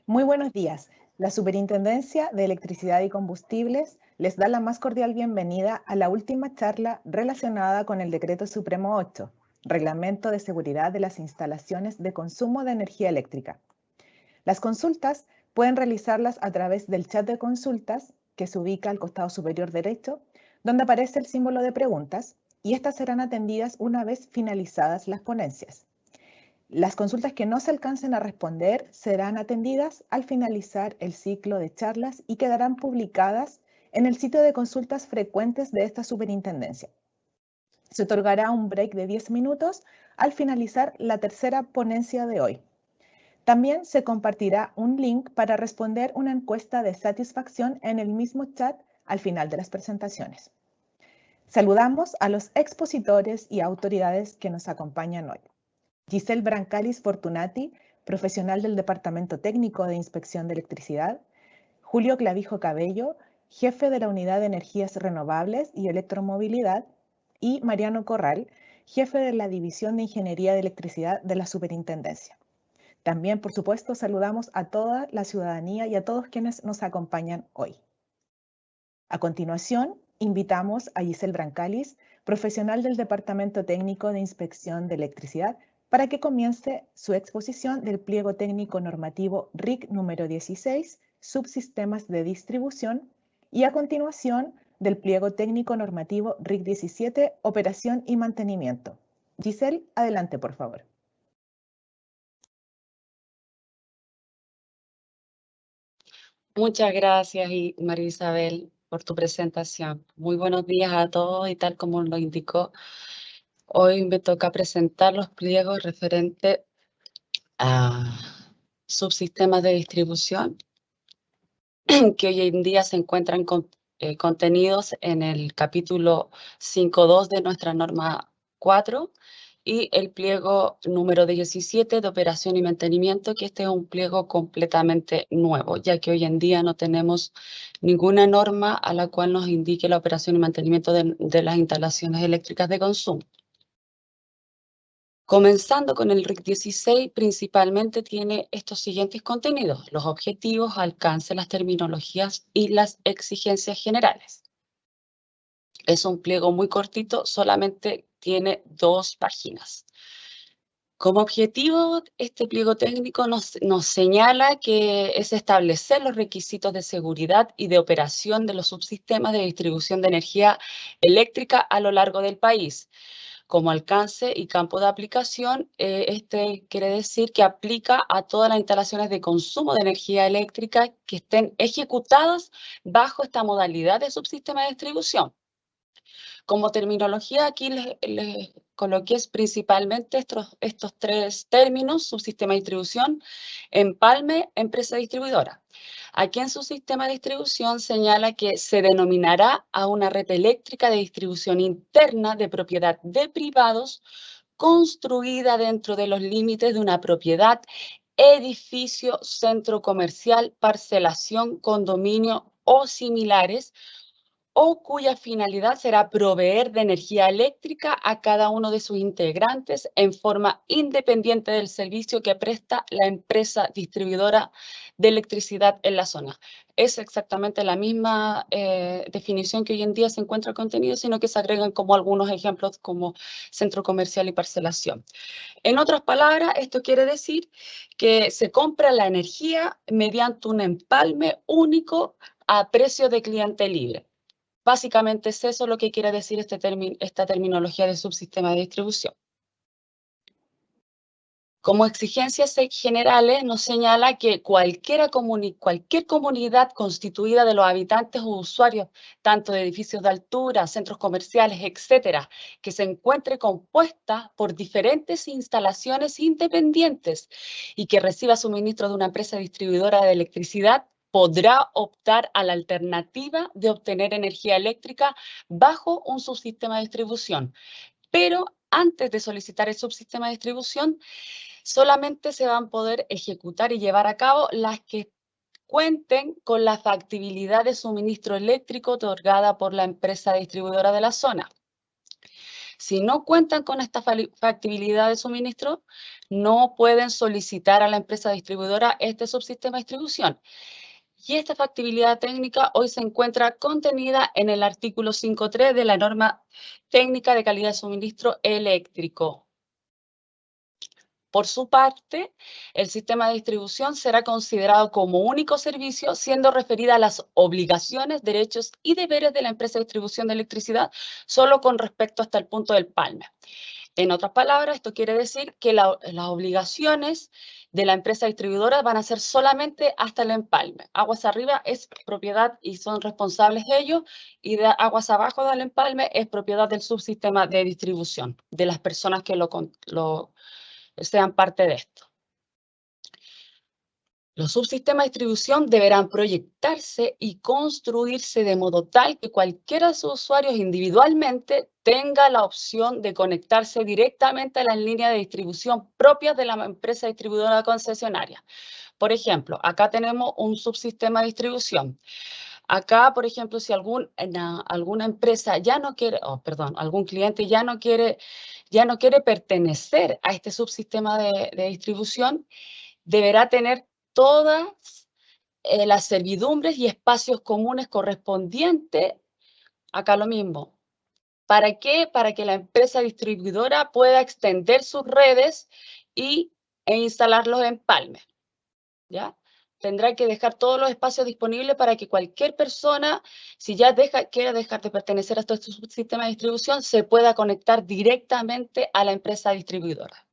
Muy buenos días. La Superintendencia de Electricidad y Combustibles les da la más cordial bienvenida a la última charla relacionada con el Decreto Supremo 8, Reglamento de Seguridad de las Instalaciones de Consumo de Energía Eléctrica. Las consultas pueden realizarlas a través del chat de consultas que se ubica al costado superior derecho, donde aparece el símbolo de preguntas, y estas serán atendidas una vez finalizadas las ponencias. Las consultas que no se alcancen a responder serán atendidas al finalizar el ciclo de charlas y quedarán publicadas en el sitio de consultas frecuentes de esta superintendencia. Se otorgará un break de 10 minutos al finalizar la tercera ponencia de hoy. También se compartirá un link para responder una encuesta de satisfacción en el mismo chat al final de las presentaciones. Saludamos a los expositores y autoridades que nos acompañan hoy. Giselle Brancalis Fortunati, profesional del Departamento Técnico de Inspección de Electricidad. Julio Clavijo Cabello, jefe de la Unidad de Energías Renovables y Electromovilidad. Y Mariano Corral, jefe de la División de Ingeniería de Electricidad de la Superintendencia. También, por supuesto, saludamos a toda la ciudadanía y a todos quienes nos acompañan hoy. A continuación, invitamos a Giselle Brancalis, profesional del Departamento Técnico de Inspección de Electricidad, para que comience su exposición del pliego técnico normativo RIC número 16, subsistemas de distribución, y a continuación del pliego técnico normativo RIC 17, operación y mantenimiento. Giselle, adelante, por favor. Muchas gracias, María Isabel, por tu presentación. Muy buenos días a todos y tal como lo indicó, hoy me toca presentar los pliegos referentes a subsistemas de distribución que hoy en día se encuentran contenidos en el capítulo 5.2 de nuestra norma 4 y el pliego número 17 de operación y mantenimiento, que este es un pliego completamente nuevo, ya que hoy en día no tenemos ninguna norma a la cual nos indique la operación y mantenimiento de las instalaciones eléctricas de consumo. Comenzando con el RIC 16, principalmente tiene estos siguientes contenidos: los objetivos, alcance, las terminologías y las exigencias generales. Es un pliego muy cortito, solamente tiene 2 páginas. Como objetivo, este pliego técnico nos señala que es establecer los requisitos de seguridad y de operación de los subsistemas de distribución de energía eléctrica a lo largo del país. Como alcance y campo de aplicación, este quiere decir que aplica a todas las instalaciones de consumo de energía eléctrica que estén ejecutadas bajo esta modalidad de subsistema de distribución. Como terminología, aquí les coloqué principalmente estos 3 términos: subsistema de distribución, empalme, empresa distribuidora. Aquí en su sistema de distribución señala que se denominará a una red eléctrica de distribución interna de propiedad de privados construida dentro de los límites de una propiedad, edificio, centro comercial, parcelación, condominio o similares, o cuya finalidad será proveer de energía eléctrica a cada uno de sus integrantes en forma independiente del servicio que presta la empresa distribuidora de electricidad en la zona. Es exactamente la misma definición que hoy en día se encuentra contenido, sino que se agregan como algunos ejemplos como centro comercial y parcelación. En otras palabras, esto quiere decir que se compra la energía mediante un empalme único a precio de cliente libre. Básicamente es eso lo que quiere decir esta terminología de subsistema de distribución. Como exigencias generales, nos señala que cualquier comunidad constituida de los habitantes o usuarios, tanto de edificios de altura, centros comerciales, etcétera, que se encuentre compuesta por diferentes instalaciones independientes y que reciba suministro de una empresa distribuidora de electricidad, podrá optar a la alternativa de obtener energía eléctrica bajo un subsistema de distribución. Pero antes de solicitar el subsistema de distribución, solamente se van a poder ejecutar y llevar a cabo las que cuenten con la factibilidad de suministro eléctrico otorgada por la empresa distribuidora de la zona. Si no cuentan con esta factibilidad de suministro, no pueden solicitar a la empresa distribuidora este subsistema de distribución. Y esta factibilidad técnica hoy se encuentra contenida en el artículo 5.3 de la norma técnica de calidad de suministro eléctrico. Por su parte, el sistema de distribución será considerado como único servicio, siendo referida a las obligaciones, derechos y deberes de la empresa de distribución de electricidad, solo con respecto hasta el punto del empalme. En otras palabras, esto quiere decir que las obligaciones de la empresa distribuidora van a ser solamente hasta el empalme. Aguas arriba es propiedad y son responsables ellos, y de aguas abajo del empalme es propiedad del subsistema de distribución, de las personas que sean parte de esto. Los subsistemas de distribución deberán proyectarse y construirse de modo tal que cualquiera de sus usuarios individualmente tenga la opción de conectarse directamente a las líneas de distribución propias de la empresa distribuidora concesionaria. Por ejemplo, acá tenemos un subsistema de distribución. Acá, por ejemplo, si alguna empresa ya no quiere, algún cliente ya no quiere pertenecer a este subsistema de distribución, deberá tener todas las servidumbres y espacios comunes correspondientes, acá lo mismo. ¿Para qué? Para que la empresa distribuidora pueda extender sus redes e instalar los empalmes, ¿ya? Tendrá que dejar todos los espacios disponibles para que cualquier persona, si ya quiere dejar de pertenecer a este sistema de distribución, se pueda conectar directamente a la empresa distribuidora.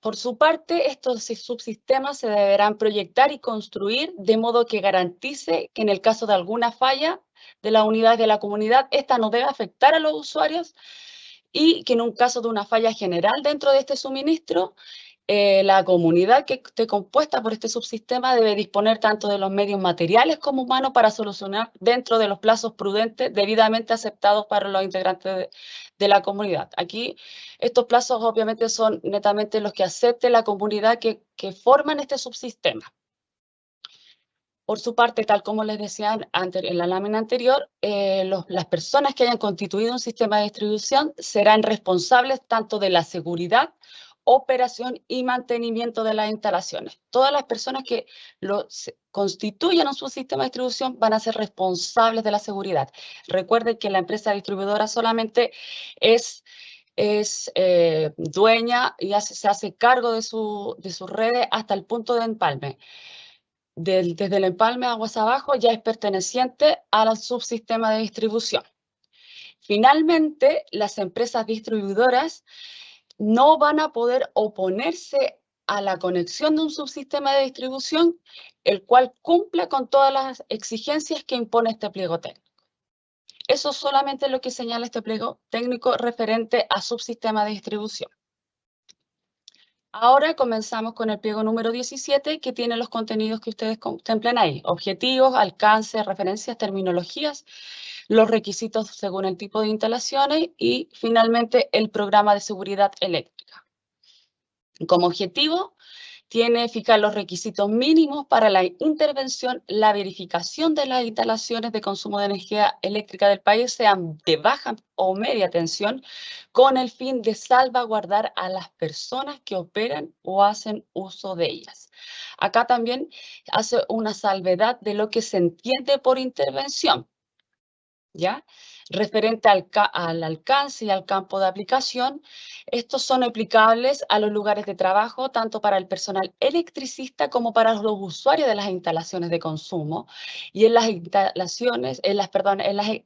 Por su parte, estos subsistemas se deberán proyectar y construir de modo que garantice que en el caso de alguna falla de la unidad de la comunidad, esta no debe afectar a los usuarios, y que en un caso de una falla general dentro de este suministro, la comunidad que esté compuesta por este subsistema debe disponer tanto de los medios materiales como humanos para solucionar dentro de los plazos prudentes debidamente aceptados para los integrantes de la comunidad. Aquí estos plazos obviamente son netamente los que acepte la comunidad que forman este subsistema. Por su parte, tal como les decía en la lámina anterior, las personas que hayan constituido un sistema de distribución serán responsables tanto de la seguridad, operación y mantenimiento de las instalaciones. Todas las personas que constituyan un subsistema de distribución van a ser responsables de la seguridad. Recuerden que la empresa distribuidora solamente es dueña y se hace cargo de sus redes hasta el punto de empalme. Desde el empalme aguas abajo ya es perteneciente al subsistema de distribución. Finalmente, las empresas distribuidoras no van a poder oponerse a la conexión de un subsistema de distribución, el cual cumpla con todas las exigencias que impone este pliego técnico. Eso es solamente lo que señala este pliego técnico referente a subsistema de distribución. Ahora comenzamos con el pliego número 17, que tiene los contenidos que ustedes contemplan ahí: objetivos, alcance, referencias, terminologías, los requisitos según el tipo de instalaciones y finalmente el programa de seguridad eléctrica. Como objetivo, tiene fijar los requisitos mínimos para la intervención, la verificación de las instalaciones de consumo de energía eléctrica del país sean de baja o media tensión, con el fin de salvaguardar a las personas que operan o hacen uso de ellas. Acá también hace una salvedad de lo que se entiende por intervención, ¿ya? Referente al alcance y al campo de aplicación, estos son aplicables a los lugares de trabajo, tanto para el personal electricista como para los usuarios de las instalaciones de consumo, y en las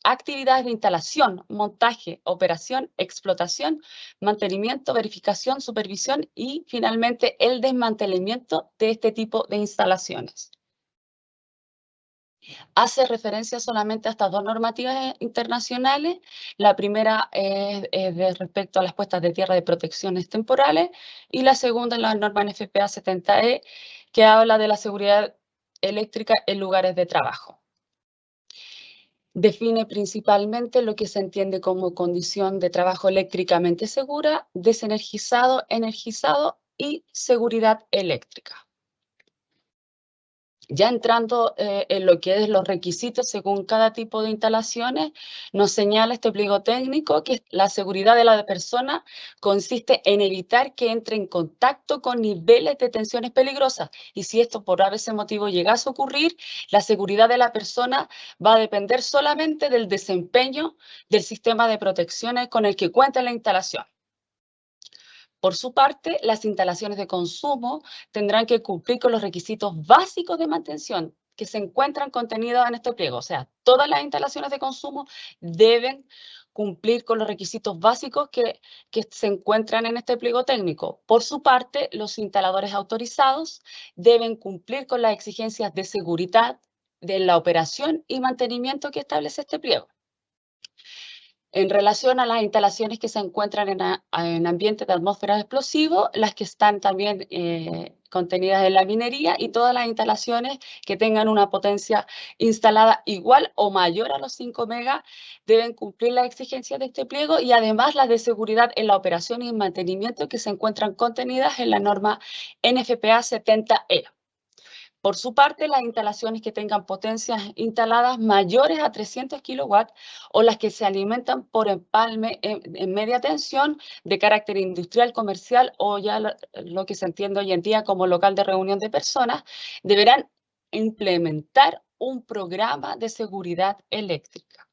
actividades de instalación, montaje, operación, explotación, mantenimiento, verificación, supervisión y finalmente el desmantelamiento de este tipo de instalaciones. Hace referencia solamente a estas dos normativas internacionales. La primera es de respecto a las puestas de tierra de protecciones temporales, y la segunda es la norma NFPA 70E, que habla de la seguridad eléctrica en lugares de trabajo. Define principalmente lo que se entiende como condición de trabajo eléctricamente segura, desenergizado, energizado y seguridad eléctrica. Ya entrando en lo que es los requisitos según cada tipo de instalaciones, nos señala este pliego técnico que la seguridad de la persona consiste en evitar que entre en contacto con niveles de tensiones peligrosas. Y si esto por ese motivo llegase a ocurrir, la seguridad de la persona va a depender solamente del desempeño del sistema de protecciones con el que cuenta la instalación. Por su parte, las instalaciones de consumo tendrán que cumplir con los requisitos básicos de mantención que se encuentran contenidos en este pliego. O sea, todas las instalaciones de consumo deben cumplir con los requisitos básicos que se encuentran en este pliego técnico. Por su parte, los instaladores autorizados deben cumplir con las exigencias de seguridad de la operación y mantenimiento que establece este pliego. En relación a las instalaciones que se encuentran en ambientes de atmósfera explosivo, las que están también contenidas en la minería y todas las instalaciones que tengan una potencia instalada igual o mayor a los 5 megas deben cumplir las exigencias de este pliego y además las de seguridad en la operación y mantenimiento que se encuentran contenidas en la norma NFPA 70E. Por su parte, las instalaciones que tengan potencias instaladas mayores a 300 kilowatts o las que se alimentan por empalme en media tensión de carácter industrial, comercial o ya lo que se entiende hoy en día como local de reunión de personas, deberán implementar un programa de seguridad eléctrica.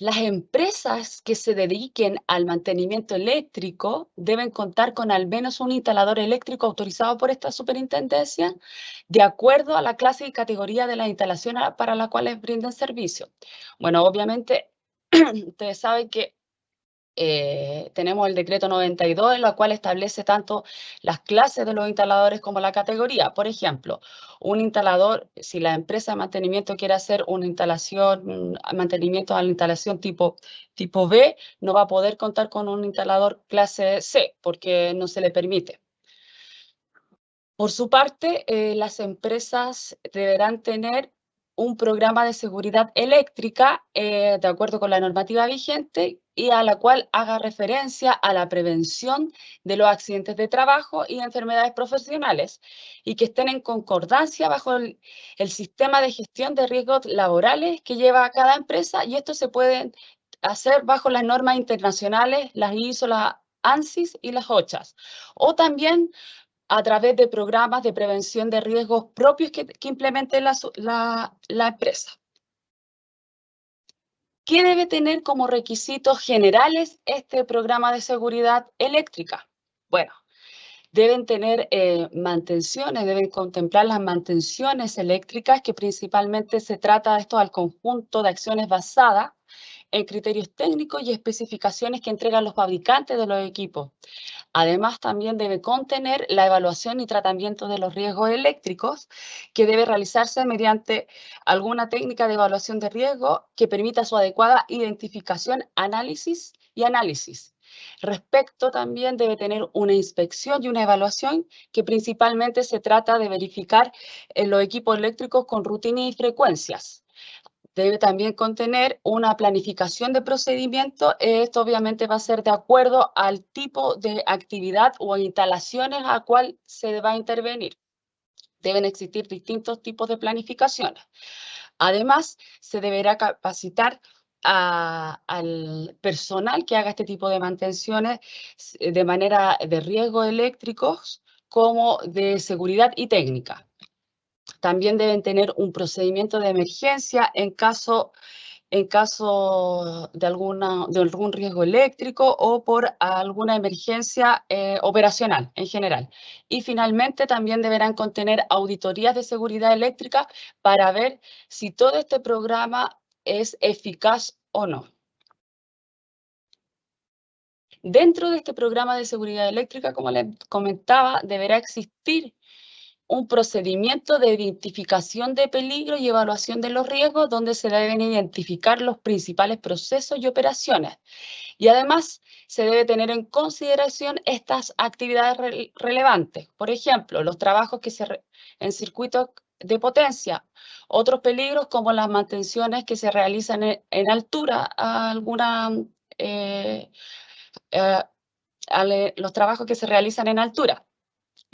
Las empresas que se dediquen al mantenimiento eléctrico deben contar con al menos un instalador eléctrico autorizado por esta superintendencia, de acuerdo a la clase y categoría de la instalación para la cual brindan servicio. Bueno, obviamente, ustedes saben que tenemos el decreto 92, en la cual establece tanto las clases de los instaladores como la categoría. Por ejemplo, un instalador, si la empresa de mantenimiento quiere hacer una instalación, mantenimiento a la instalación tipo B, no va a poder contar con un instalador clase C, porque no se le permite. Por su parte, las empresas deberán tener un programa de seguridad eléctrica de acuerdo con la normativa vigente y a la cual haga referencia a la prevención de los accidentes de trabajo y enfermedades profesionales y que estén en concordancia bajo el sistema de gestión de riesgos laborales que lleva cada empresa, y esto se puede hacer bajo las normas internacionales, las ISO, las ANSIS y las OCHAS, o también a través de programas de prevención de riesgos propios que implemente la empresa. ¿Qué debe tener como requisitos generales este programa de seguridad eléctrica? Bueno, deben tener mantenciones, deben contemplar las mantenciones eléctricas, que principalmente se trata de esto al conjunto de acciones basadas en criterios técnicos y especificaciones que entregan los fabricantes de los equipos. Además, también debe contener la evaluación y tratamiento de los riesgos eléctricos, que debe realizarse mediante alguna técnica de evaluación de riesgo que permita su adecuada identificación, análisis. Respecto también debe tener una inspección y una evaluación que principalmente se trata de verificar los equipos eléctricos con rutina y frecuencias. Debe también contener una planificación de procedimiento. Esto obviamente va a ser de acuerdo al tipo de actividad o instalaciones a cual se va a intervenir. Deben existir distintos tipos de planificaciones. Además, se deberá capacitar al personal que haga este tipo de mantenciones de manera de riesgos eléctricos como de seguridad y técnica. También deben tener un procedimiento de emergencia en caso de algún riesgo eléctrico o por alguna emergencia operacional en general. Y finalmente también deberán contener auditorías de seguridad eléctrica para ver si todo este programa es eficaz o no. Dentro de este programa de seguridad eléctrica, como les comentaba, deberá existir un procedimiento de identificación de peligro y evaluación de los riesgos, donde se deben identificar los principales procesos y operaciones. Y además, se debe tener en consideración estas actividades relevantes. Por ejemplo, los trabajos en circuitos de potencia, otros peligros como las mantenciones que se realizan en altura, los trabajos que se realizan en altura.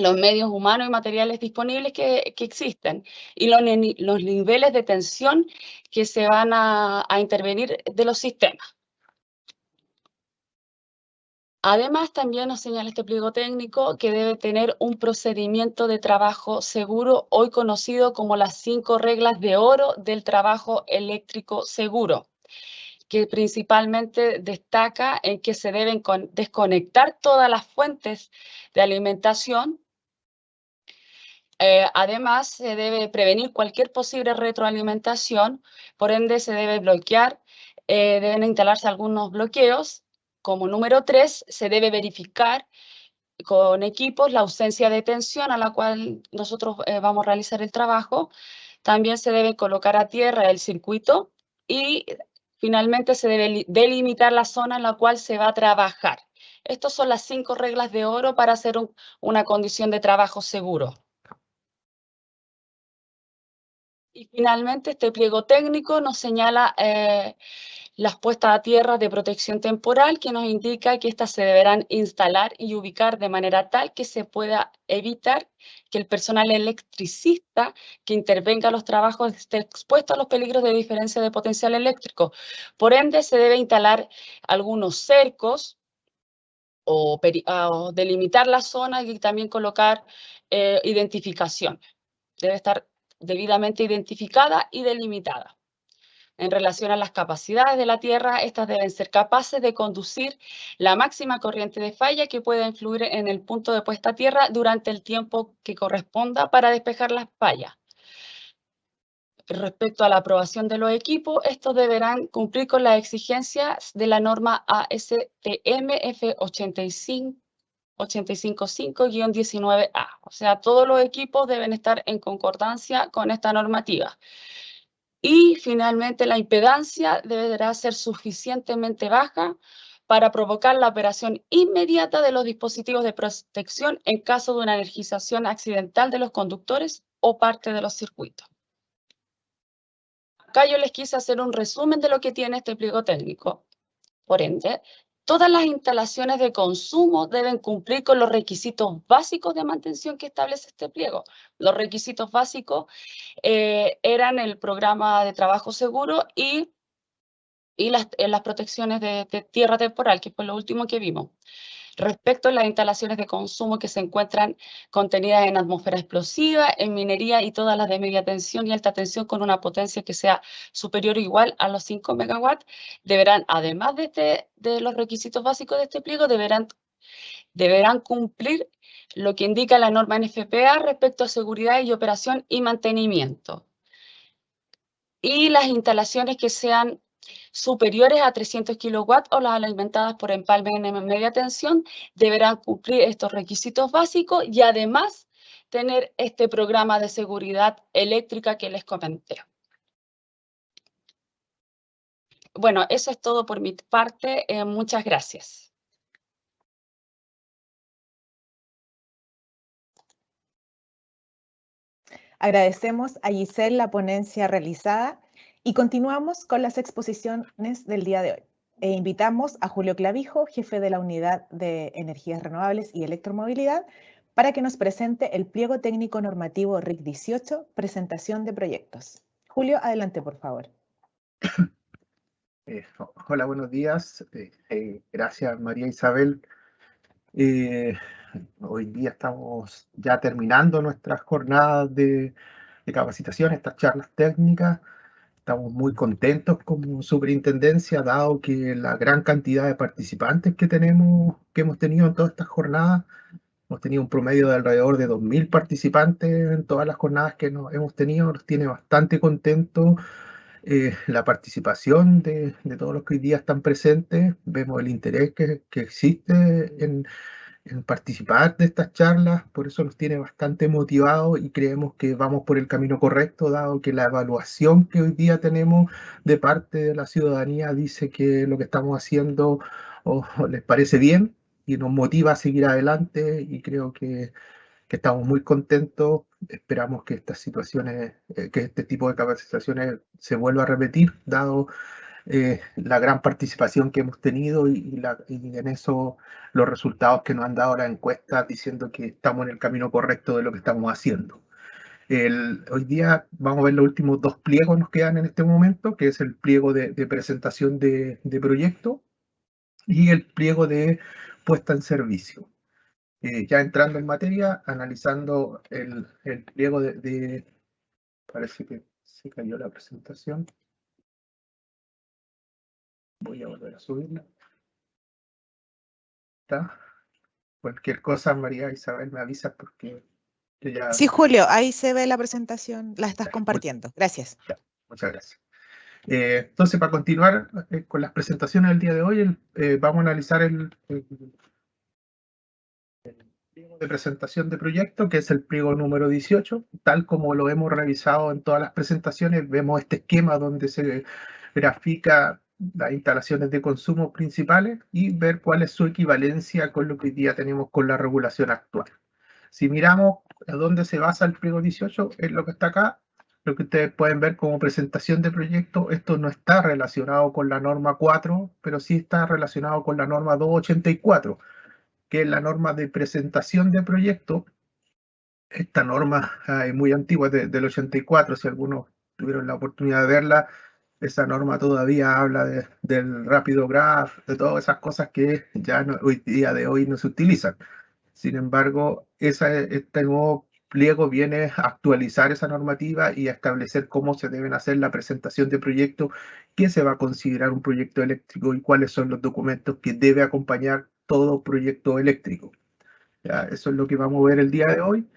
los medios humanos y materiales disponibles que existen y los niveles de tensión que se van a intervenir de los sistemas. Además, también nos señala este pliego técnico que debe tener un procedimiento de trabajo seguro, hoy conocido como las 5 reglas de oro del trabajo eléctrico seguro, que principalmente destaca en que se deben desconectar todas las fuentes de alimentación. Además, se debe prevenir cualquier posible retroalimentación, por ende se debe bloquear, deben instalarse algunos bloqueos. Como número 3, se debe verificar con equipos la ausencia de tensión a la cual nosotros vamos a realizar el trabajo. También se debe colocar a tierra el circuito y finalmente se debe delimitar la zona en la cual se va a trabajar. Estas son las 5 reglas de oro para hacer una condición de trabajo seguro. Y finalmente este pliego técnico nos señala las puestas a tierra de protección temporal, que nos indica que estas se deberán instalar y ubicar de manera tal que se pueda evitar que el personal electricista que intervenga en los trabajos esté expuesto a los peligros de diferencia de potencial eléctrico. Por ende, se debe instalar algunos cercos o delimitar la zona y también colocar identificación. Debe estar debidamente identificada y delimitada. En relación a las capacidades de la Tierra, estas deben ser capaces de conducir la máxima corriente de falla que pueda influir en el punto de puesta a tierra durante el tiempo que corresponda para despejar las fallas. Respecto a la aprobación de los equipos, estos deberán cumplir con las exigencias de la norma ASTM F85 855-19A. O sea, todos los equipos deben estar en concordancia con esta normativa. Y finalmente la impedancia deberá ser suficientemente baja para provocar la operación inmediata de los dispositivos de protección en caso de una energización accidental de los conductores o parte de los circuitos. Acá yo les quise hacer un resumen de lo que tiene este pliego técnico. Por ende, todas las instalaciones de consumo deben cumplir con los requisitos básicos de mantención que establece este pliego. Los requisitos básicos eran el programa de trabajo seguro y las protecciones de tierra temporal, que fue lo último que vimos. Respecto a las instalaciones de consumo que se encuentran contenidas en atmósfera explosiva, en minería y todas las de media tensión y alta tensión con una potencia que sea superior o igual a los 5 megawatts, deberán, además de los requisitos básicos de este pliego, deberán cumplir lo que indica la norma NFPA respecto a seguridad y operación y mantenimiento. Y las instalaciones que sean superiores a 300 kilowatts o las alimentadas por empalme en media tensión deberán cumplir estos requisitos básicos y además tener este programa de seguridad eléctrica que les comenté. Bueno, eso es todo por mi parte. Muchas gracias. Agradecemos a Giselle la ponencia realizada y continuamos con las exposiciones del día de hoy. E invitamos a Julio Clavijo, jefe de la Unidad de Energías Renovables y Electromovilidad, para que nos presente el pliego técnico normativo RIC 18, presentación de proyectos. Julio, adelante, por favor. Hola, buenos días. Gracias, María Isabel. Hoy día estamos ya terminando nuestras jornadas de capacitación, estas charlas técnicas. Estamos muy contentos como superintendencia, dado que la gran cantidad de participantes que hemos tenido en todas estas jornadas. Hemos tenido un promedio de alrededor de 2.000 participantes en todas las jornadas que hemos tenido. Nos tiene bastante contentos la participación de todos los que hoy día están presentes. Vemos el interés que existe en participar de estas charlas, por eso nos tiene bastante motivados y creemos que vamos por el camino correcto, dado que la evaluación que hoy día tenemos de parte de la ciudadanía dice que lo que estamos haciendo les parece bien y nos motiva a seguir adelante, y creo que estamos muy contentos. Esperamos que estas situaciones, que este tipo de capacitaciones se vuelva a repetir, dado la gran participación que hemos tenido y en eso los resultados que nos han dado las encuestas diciendo que estamos en el camino correcto de lo que estamos haciendo. Hoy día vamos a ver los últimos dos pliegos que nos quedan en este momento, que es el pliego de presentación de proyecto y el pliego de puesta en servicio. Ya entrando en materia, analizando el pliego parece que se cayó la presentación. Voy a volver a subirla. ¿Está? Cualquier cosa, María Isabel, me avisa porque yo ya... Sí, Julio, ahí se ve la presentación, la estás compartiendo. Gracias. Muchas gracias. Entonces, para continuar con las presentaciones del día de hoy, vamos a analizar el pliego de presentación de proyecto, que es el pliego número 18. Tal como lo hemos revisado en todas las presentaciones, vemos este esquema donde se grafica las instalaciones de consumo principales y ver cuál es su equivalencia con lo que hoy día tenemos con la regulación actual. Si miramos a dónde se basa el pliego 18, es lo que está acá, lo que ustedes pueden ver como presentación de proyecto. Esto no está relacionado con la norma 4, pero sí está relacionado con la norma 284, que es la norma de presentación de proyecto. Esta norma es muy antigua, del 84, si algunos tuvieron la oportunidad de verla. Esa norma todavía habla del rápido graph, de todas esas cosas que ya hoy día de hoy no se utilizan. Sin embargo, este nuevo pliego viene a actualizar esa normativa y a establecer cómo se deben hacer la presentación de proyecto, qué se va a considerar un proyecto eléctrico y cuáles son los documentos que debe acompañar todo proyecto eléctrico. ¿Ya? Eso es lo que vamos a ver el día de hoy.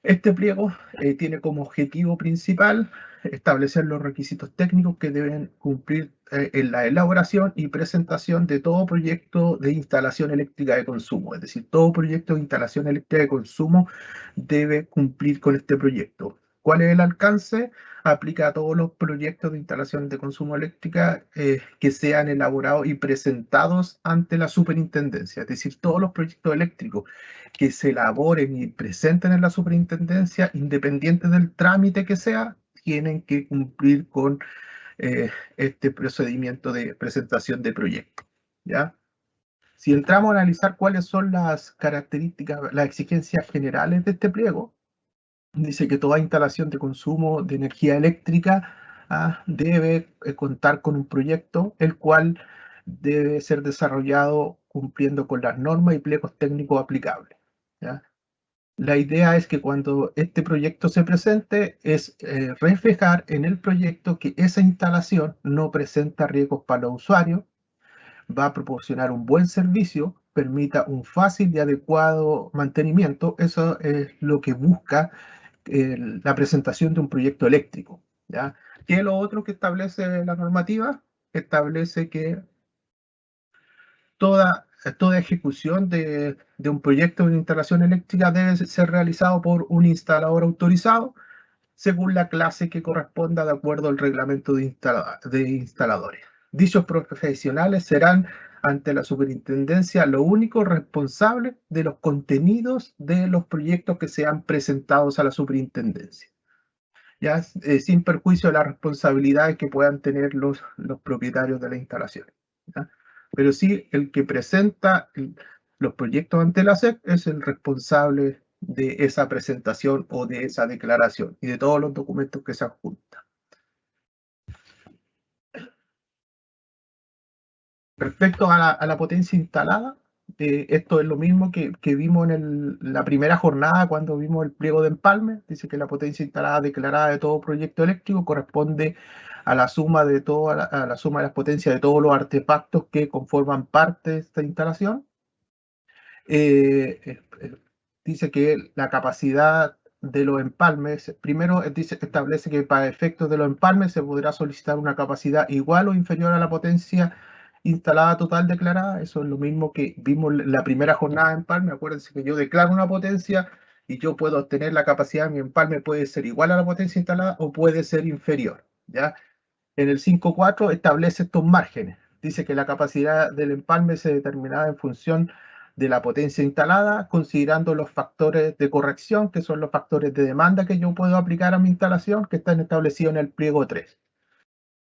Este pliego tiene como objetivo principal establecer los requisitos técnicos que deben cumplir en la elaboración y presentación de todo proyecto de instalación eléctrica de consumo. Es decir, todo proyecto de instalación eléctrica de consumo debe cumplir con este proyecto. ¿Cuál es el alcance? Aplica a todos los proyectos de instalación de consumo eléctrica que sean elaborados y presentados ante la superintendencia. Es decir, todos los proyectos eléctricos que se elaboren y presenten en la superintendencia, independiente del trámite que sea, tienen que cumplir con este procedimiento de presentación de proyecto. ¿Ya? Si entramos a analizar cuáles son las características, las exigencias generales de este pliego, dice que toda instalación de consumo de energía eléctrica debe contar con un proyecto, el cual debe ser desarrollado cumpliendo con las normas y pliegos técnicos aplicables. ¿Ya? La idea es que cuando este proyecto se presente, es reflejar en el proyecto que esa instalación no presenta riesgos para los usuarios, va a proporcionar un buen servicio, permita un fácil y adecuado mantenimiento. Eso es lo que busca la presentación de un proyecto eléctrico. ¿Ya? ¿Qué es lo otro que establece la normativa? Establece que toda ejecución de un proyecto de instalación eléctrica debe ser realizado por un instalador autorizado según la clase que corresponda de acuerdo al reglamento de instaladores. Dichos profesionales serán ante la superintendencia los únicos responsables de los contenidos de los proyectos que sean presentados a la superintendencia, ya sin perjuicio de las responsabilidades que puedan tener los propietarios de la instalación. ¿Ya? Pero sí, el que presenta los proyectos ante la SEC es el responsable de esa presentación o de esa declaración y de todos los documentos que se adjuntan. Respecto a la potencia instalada, esto es lo mismo que vimos en la primera jornada cuando vimos el pliego de empalme. Dice que la potencia instalada declarada de todo proyecto eléctrico corresponde a la suma de la suma de las potencias de todos los artefactos que conforman parte de esta instalación. Dice que la capacidad de los empalmes, primero establece que para efectos de los empalmes se podrá solicitar una capacidad igual o inferior a la potencia instalada total declarada. Eso es lo mismo que vimos en la primera jornada de empalme. Acuérdense que yo declaro una potencia y yo puedo obtener la capacidad de mi empalme, puede ser igual a la potencia instalada o puede ser inferior. ¿Ya? En el 5.4 establece estos márgenes. Dice que la capacidad del empalme se determinará en función de la potencia instalada, considerando los factores de corrección, que son los factores de demanda que yo puedo aplicar a mi instalación, que están establecidos en el pliego 3.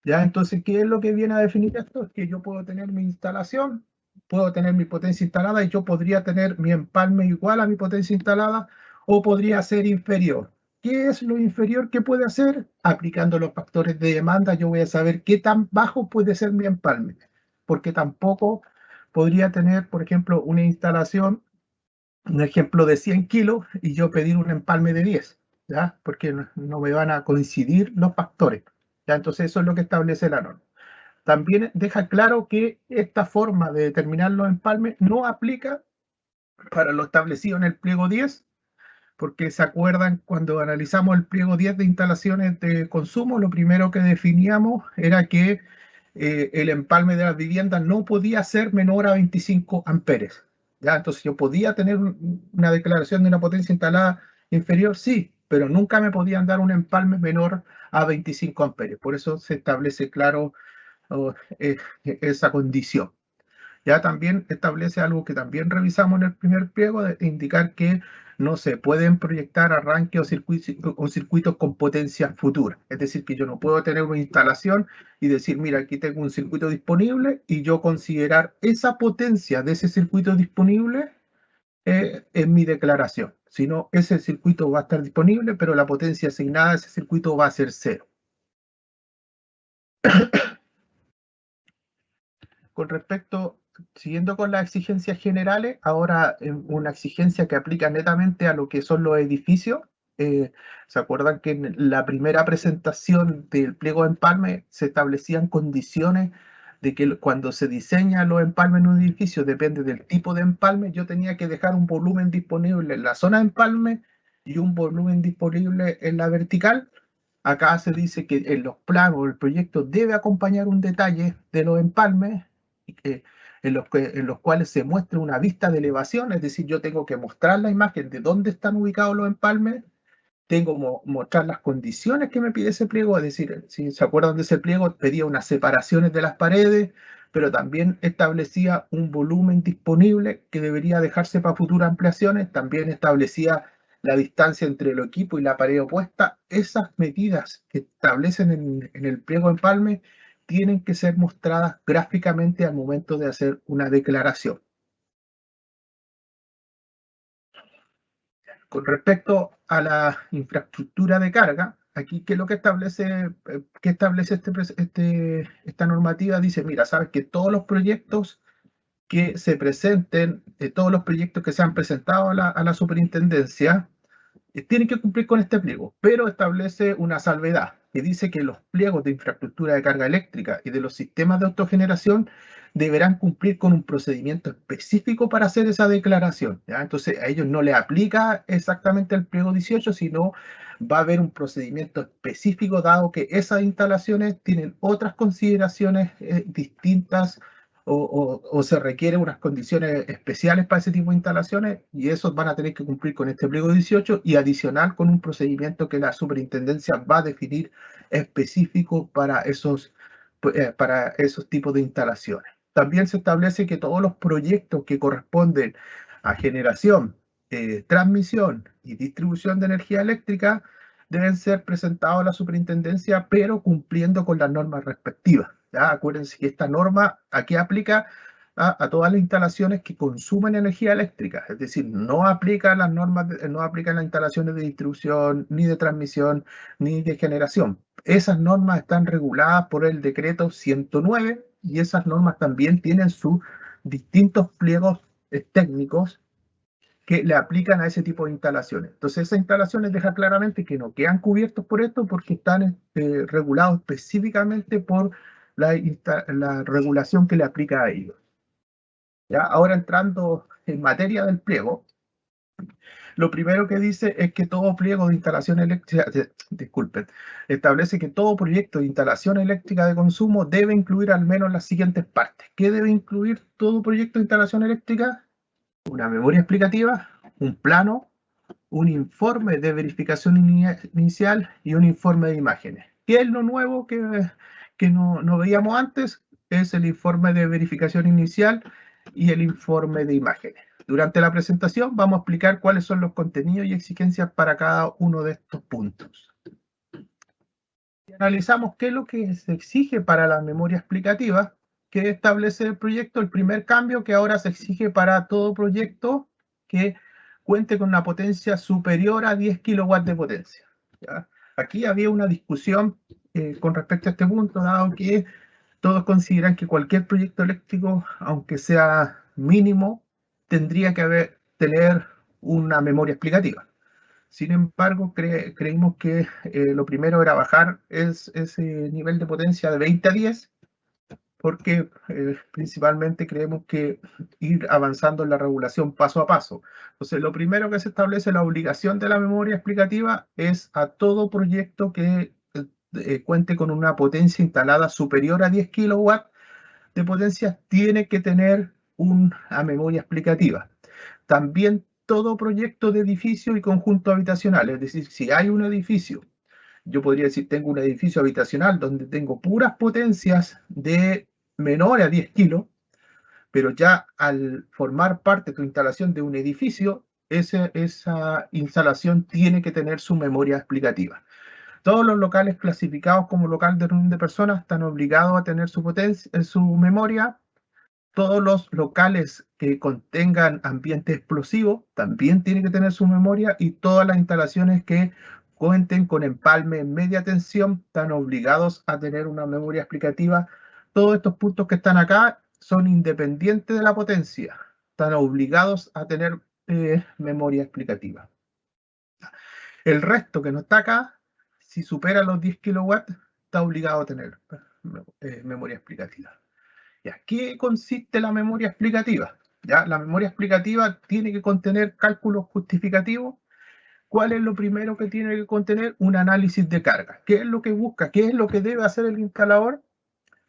¿Ya? Entonces, ¿qué es lo que viene a definir esto? Es que yo puedo tener mi instalación, puedo tener mi potencia instalada y yo podría tener mi empalme igual a mi potencia instalada o podría ser inferior. ¿Qué es lo inferior que puede hacer? Aplicando los factores de demanda, yo voy a saber qué tan bajo puede ser mi empalme, porque tampoco podría tener, por ejemplo, una instalación, un ejemplo de 100 kilos y yo pedir un empalme de 10, ¿ya? Porque no me van a coincidir los factores. ¿Ya? Entonces eso es lo que establece la norma. También deja claro que esta forma de determinar los empalmes no aplica para lo establecido en el pliego 10, porque se acuerdan cuando analizamos el pliego 10 de instalaciones de consumo, lo primero que definíamos era que el empalme de las viviendas no podía ser menor a 25 amperes. ¿Ya? Entonces yo podía tener una declaración de una potencia instalada inferior, sí, pero nunca me podían dar un empalme menor a 25 amperes. Por eso se establece claro esa condición. Ya también establece algo que también revisamos en el primer pliego, de indicar que no se pueden proyectar arranques o circuitos con potencia futura. Es decir, que yo no puedo tener una instalación y decir, mira, aquí tengo un circuito disponible y yo considerar esa potencia de ese circuito disponible en mi declaración. Sino ese circuito va a estar disponible, pero la potencia asignada a ese circuito va a ser 0. Con respecto, siguiendo con las exigencias generales, ahora una exigencia que aplica netamente a lo que son los edificios. ¿Se acuerdan que en la primera presentación del pliego de empalme se establecían condiciones de que cuando se diseña los empalmes en un edificio, depende del tipo de empalme, yo tenía que dejar un volumen disponible en la zona de empalme y un volumen disponible en la vertical? Acá se dice que en los planos el proyecto debe acompañar un detalle de los empalmes en los cuales se muestra una vista de elevación, es decir, yo tengo que mostrar la imagen de dónde están ubicados los empalmes, tengo que mostrar las condiciones que me pide ese pliego, es decir, si se acuerdan de ese pliego, pedía unas separaciones de las paredes, pero también establecía un volumen disponible que debería dejarse para futuras ampliaciones, también establecía la distancia entre el equipo y la pared opuesta. Esas medidas que establecen en el pliego de empalme tienen que ser mostradas gráficamente al momento de hacer una declaración. Con respecto a la infraestructura de carga, aquí, ¿qué es lo que establece, esta normativa? Dice, mira, sabes que todos los proyectos que se presenten, todos los proyectos que se han presentado a la superintendencia, tienen que cumplir con este pliego, pero establece una salvedad que dice que los pliegos de infraestructura de carga eléctrica y de los sistemas de autogeneración deberán cumplir con un procedimiento específico para hacer esa declaración, ¿ya? Entonces a ellos no les aplica exactamente el pliego 18, sino va a haber un procedimiento específico dado que esas instalaciones tienen otras consideraciones distintas o se requieren unas condiciones especiales para ese tipo de instalaciones y esos van a tener que cumplir con este pliego 18 y adicional con un procedimiento que la superintendencia va a definir específico para esos tipos de instalaciones. También se establece que todos los proyectos que corresponden a generación, transmisión y distribución de energía eléctrica deben ser presentados a la superintendencia, pero cumpliendo con las normas respectivas. ¿Ya? Acuérdense que esta norma aquí aplica a todas las instalaciones que consumen energía eléctrica, es decir, no aplican las normas, no aplican las instalaciones de distribución, ni de transmisión, ni de generación. Esas normas están reguladas por el decreto 109 y esas normas también tienen sus distintos pliegos técnicos que le aplican a ese tipo de instalaciones. Entonces, esas instalaciones dejan claramente que no quedan cubiertos por esto porque están regulados específicamente por la regulación que le aplica a ellos. ¿Ya? Ahora entrando en materia del pliego, lo primero que dice es que todo pliego de instalación eléctrica, disculpen, establece que todo proyecto de instalación eléctrica de consumo debe incluir al menos las siguientes partes. ¿Qué debe incluir todo proyecto de instalación eléctrica? Una memoria explicativa, un plano, un informe de verificación inicial y un informe de imágenes. ¿Qué es lo nuevo que no veíamos antes? Es el informe de verificación inicial y el informe de imágenes. Durante la presentación vamos a explicar cuáles son los contenidos y exigencias para cada uno de estos puntos. Si analizamos qué es lo que se exige para la memoria explicativa que establece el proyecto, el primer cambio que ahora se exige para todo proyecto que cuente con una potencia superior a 10 kilowatts de potencia. ¿Ya? Aquí había una discusión con respecto a este punto, dado que todos consideran que cualquier proyecto eléctrico, aunque sea mínimo, tendría que tener una memoria explicativa. Sin embargo, creímos que lo primero era bajar ese nivel de potencia de 20 a 10, porque principalmente creemos que ir avanzando en la regulación paso a paso. Entonces, lo primero que se establece, la obligación de la memoria explicativa, es a todo proyecto que cuente con una potencia instalada superior a 10 kilowatts de potencia, tiene que tener una memoria explicativa. También todo proyecto de edificio y conjunto habitacional, es decir, si hay un edificio, yo podría decir, tengo un edificio habitacional donde tengo puras potencias de menor a 10 kilos, pero ya al formar parte de tu instalación de un edificio, esa instalación tiene que tener su memoria explicativa. Todos los locales clasificados como local de reunión de personas están obligados a tener su memoria. Todos los locales que contengan ambiente explosivo también tienen que tener su memoria, y todas las instalaciones que cuenten con empalme en media tensión están obligados a tener una memoria explicativa. Todos estos puntos que están acá son independientes de la potencia, están obligados a tener memoria explicativa. El resto que no está acá, si supera los 10 kilowatts, está obligado a tener memoria explicativa. ¿Ya? ¿Qué consiste la memoria explicativa? ¿Ya? La memoria explicativa tiene que contener cálculos justificativos. ¿Cuál es lo primero que tiene que contener? Un análisis de carga. ¿Qué es lo que busca? ¿Qué es lo que debe hacer el instalador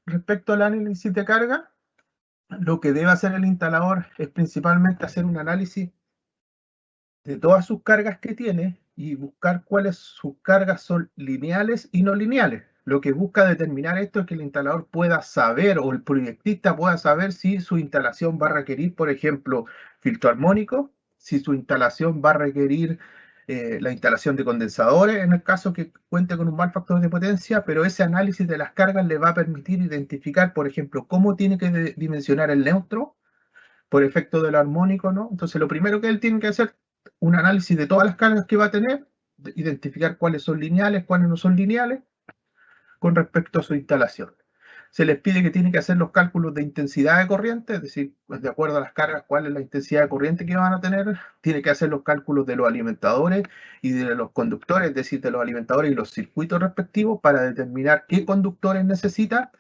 respecto al análisis de carga? Lo que debe hacer el instalador es principalmente hacer un análisis de todas sus cargas que tiene y buscar cuáles sus cargas son lineales y no lineales. Lo que busca determinar esto es que el instalador pueda saber, o el proyectista pueda saber, si su instalación va a requerir, por ejemplo, filtro armónico, si su instalación va a requerir la instalación de condensadores, en el caso que cuente con un mal factor de potencia, pero ese análisis de las cargas le va a permitir identificar, por ejemplo, cómo tiene que dimensionar el neutro por efecto del armónico, ¿no? Entonces, lo primero que él tiene que hacer, un análisis de todas las cargas que va a tener, identificar cuáles son lineales, cuáles no son lineales, con respecto a su instalación. Se les pide que tienen que hacer los cálculos de intensidad de corriente, es decir, pues de acuerdo a las cargas, cuál es la intensidad de corriente que van a tener. Tiene que hacer los cálculos de los alimentadores y de los conductores, es decir, de los alimentadores y los circuitos respectivos, para determinar qué conductores necesita.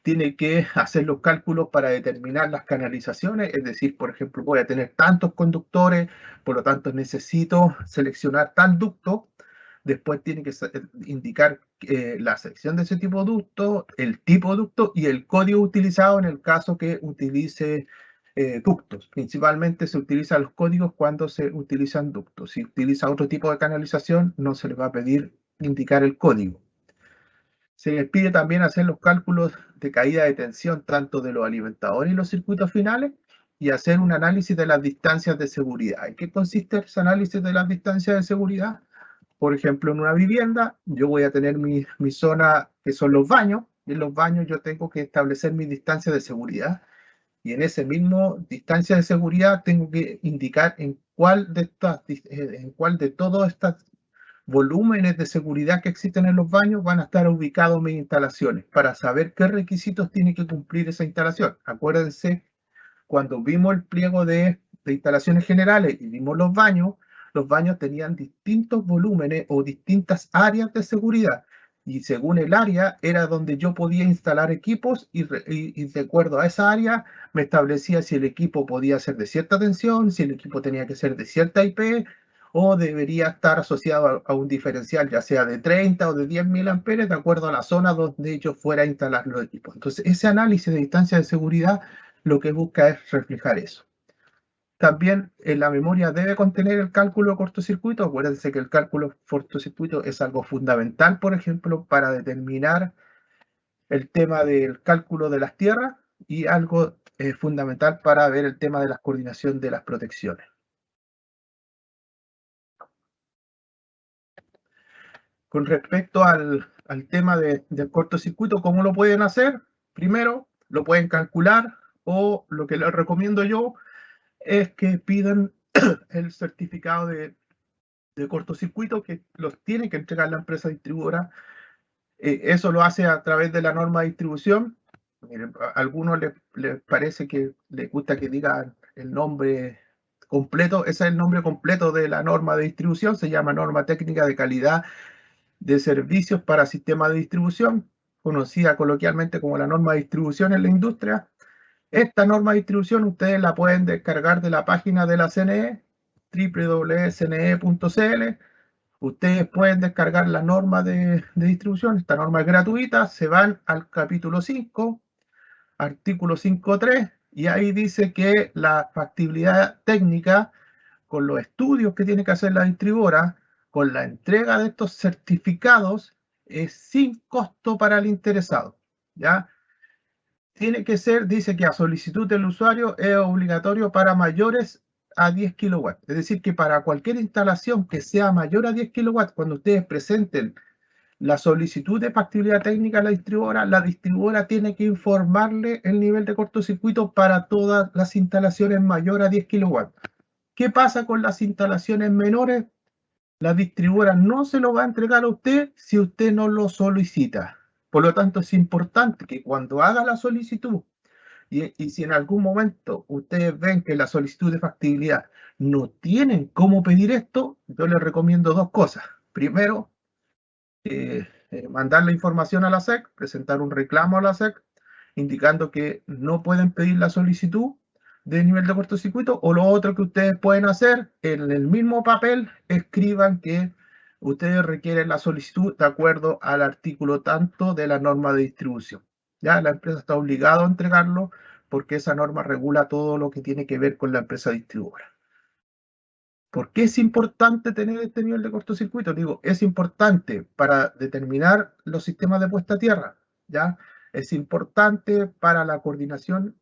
Tiene que hacer los cálculos para determinar las canalizaciones, es decir, por ejemplo, voy a tener tantos conductores, por lo tanto necesito seleccionar tal ducto. Después tiene que indicar la sección de ese tipo de ducto, el tipo de ducto y el código utilizado en el caso que utilice ductos. Principalmente se utilizan los códigos cuando se utilizan ductos. Si utiliza otro tipo de canalización, no se le va a pedir indicar el código. Se les pide también hacer los cálculos de caída de tensión tanto de los alimentadores y los circuitos finales, y hacer un análisis de las distancias de seguridad. ¿En qué consiste ese análisis de las distancias de seguridad? Por ejemplo, en una vivienda, yo voy a tener mi zona que son los baños, y en los baños yo tengo que establecer mi distancia de seguridad, y en ese mismo distancia de seguridad tengo que indicar en cuál de todos estos volúmenes de seguridad que existen en los baños van a estar ubicados mis instalaciones, para saber qué requisitos tiene que cumplir esa instalación. Acuérdense, cuando vimos el pliego de instalaciones generales y vimos los baños tenían distintos volúmenes o distintas áreas de seguridad, y según el área era donde yo podía instalar equipos, y de acuerdo a esa área me establecía si el equipo podía ser de cierta tensión, si el equipo tenía que ser de cierta IP, o debería estar asociado a un diferencial, ya sea de 30 o de 10.000 amperes, de acuerdo a la zona donde yo fuera a instalar los equipos. Entonces, ese análisis de distancia de seguridad lo que busca es reflejar eso. También la memoria debe contener el cálculo de cortocircuito. Acuérdense que el cálculo de cortocircuito es algo fundamental, por ejemplo, para determinar el tema del cálculo de las tierras, y algo fundamental para ver el tema de la coordinación de las protecciones. Con respecto al al tema del cortocircuito, ¿cómo lo pueden hacer? Primero, lo pueden calcular, o lo que les recomiendo yo es que pidan el certificado de cortocircuito, que los tiene que entregar la empresa distribuidora. Eso lo hace a través de la norma de distribución. Miren, a algunos les parece que les gusta que digan el nombre completo. Ese es el nombre completo de la norma de distribución. Se llama Norma Técnica de Calidad de Servicios para Sistemas de Distribución, conocida coloquialmente como la norma de distribución en la industria. Esta norma de distribución ustedes la pueden descargar de la página de la CNE, www.cne.cl. Ustedes pueden descargar la norma de distribución. Esta norma es gratuita. Se van al capítulo 5, artículo 5.3, y ahí dice que la factibilidad técnica, con los estudios que tiene que hacer la distribuidora, con la entrega de estos certificados, es sin costo para el interesado, ¿ya? Tiene que ser, dice que a solicitud del usuario es obligatorio para mayores a 10 kilowatts. Es decir, que para cualquier instalación que sea mayor a 10 kilowatts, cuando ustedes presenten la solicitud de factibilidad técnica a la distribuidora tiene que informarle el nivel de cortocircuito para todas las instalaciones mayores a 10 kilowatts. ¿Qué pasa con las instalaciones menores? La distribuidora no se lo va a entregar a usted si usted no lo solicita. Por lo tanto, es importante que cuando haga la solicitud y si en algún momento ustedes ven que la solicitud de factibilidad no tienen cómo pedir esto, yo les recomiendo dos cosas. Primero, mandar la información a la SEC, presentar un reclamo a la SEC, indicando que no pueden pedir la solicitud de nivel de cortocircuito, o lo otro que ustedes pueden hacer, en el mismo papel, escriban que ustedes requieren la solicitud de acuerdo al artículo tanto de la norma de distribución. Ya la empresa está obligada a entregarlo porque esa norma regula todo lo que tiene que ver con la empresa distribuidora. ¿Por qué es importante tener este nivel de cortocircuito? Digo, es importante para determinar los sistemas de puesta a tierra, ¿ya? Es importante para la coordinación